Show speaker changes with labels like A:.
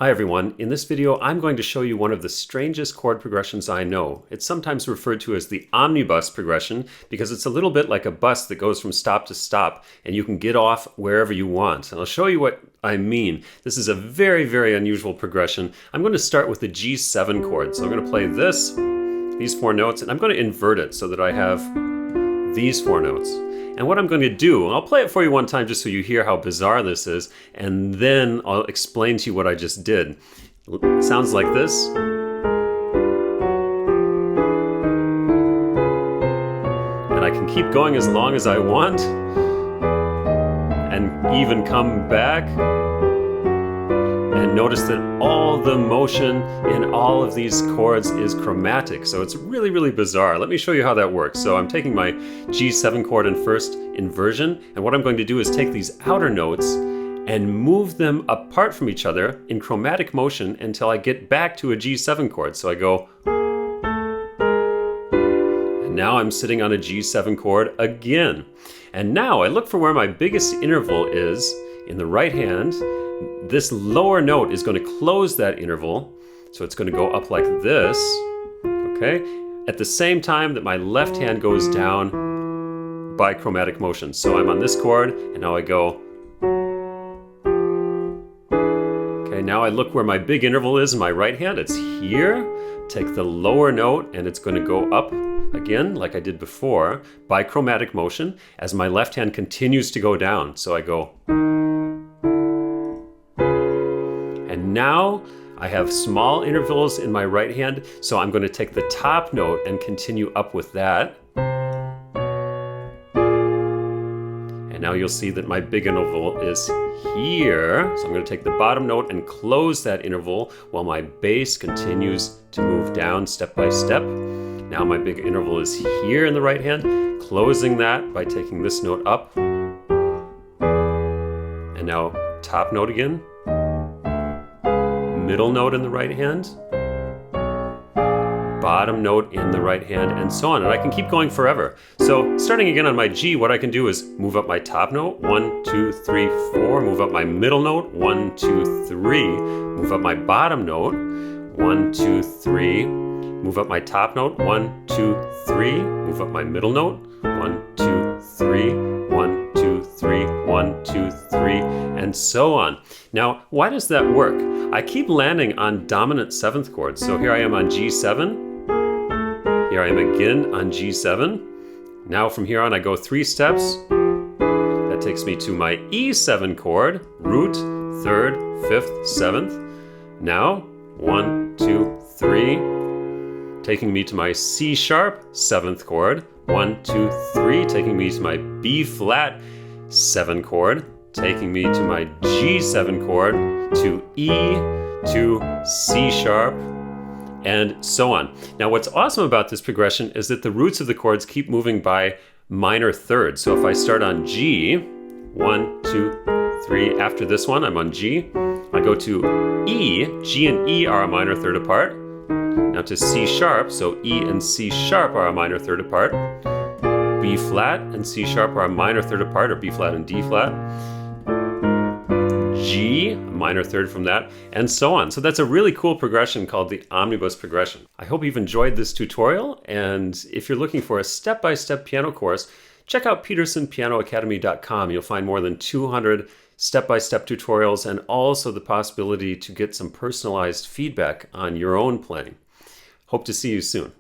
A: Hi everyone, in this video I'm going to show you one of the strangest chord progressions I know. It's sometimes referred to as the omnibus progression because it's a little bit like a bus that goes from stop to stop and you can get off wherever you want. And I'll show you what I mean. This is a very, very unusual progression. I'm going to start with the G7 chord. So I'm going to play these four notes, and I'm going to invert it so that I have these four notes. And what I'm going to do, I'll play it for you one time just so you hear how bizarre this is, and then I'll explain to you what I just did. It sounds like this. And I can keep going as long as I want, and even come back. And notice that all the motion in all of these chords is chromatic. So it's really, really bizarre. Let me show you how that works. So I'm taking my G7 chord in first inversion, and what I'm going to do is take these outer notes and move them apart from each other in chromatic motion until I get back to a G7 chord. So I go, and now I'm sitting on a G7 chord again. And now I look for where my biggest interval is in the right hand. This lower note is going to close that interval, so it's going to go up like this, okay? At the same time that my left hand goes down by chromatic motion. So I'm on this chord, and now I go. Okay, now I look where my big interval is in my right hand. It's here. Take the lower note, and it's going to go up again, like I did before, by chromatic motion, as my left hand continues to go down. So I go. And now I have small intervals in my right hand, so I'm going to take the top note and continue up with that. And now you'll see that my big interval is here. So I'm going to take the bottom note and close that interval while my bass continues to move down step by step. Now my big interval is here in the right hand, closing that by taking this note up. And now top note again. Middle note in the right hand, bottom note in the right hand, and so on. And I can keep going forever. So starting again on my G, what I can do is move up my top note, 1, 2, 3, 4, move up my middle note, 1, 2, 3, move up my bottom note, 1, 2, 3, move up my top note, 1, 2, 3, move up my middle note, 1, 2, 3, 1, 2, 3, 1, 2, 3, and so on. Now, why does that work? I keep landing on dominant 7th chords. So here I am on G7. Here I am again on G7. Now from here on I go 3 steps. That takes me to my E7 chord, root, 3rd, 5th, 7th. Now, 1, 2, 3, taking me to my C sharp 7th chord. 1, 2, 3, taking me to my B flat 7 chord, taking me to my G7 chord, to E, to C sharp, and so on. Now what's awesome about this progression is that the roots of the chords keep moving by minor thirds. So if I start on G, 1, 2, 3, after this one I'm on G, I go to E, G and E are a minor third apart. Now to C sharp, so E and C sharp are a minor third apart. B flat and C sharp are a minor third apart, or B flat and D flat. G, a minor third from that, and so on. So that's a really cool progression called the omnibus progression. I hope you've enjoyed this tutorial, and if you're looking for a step-by-step piano course, check out petersonpianoacademy.com. You'll find more than 200 step-by-step tutorials and also the possibility to get some personalized feedback on your own playing. Hope to see you soon.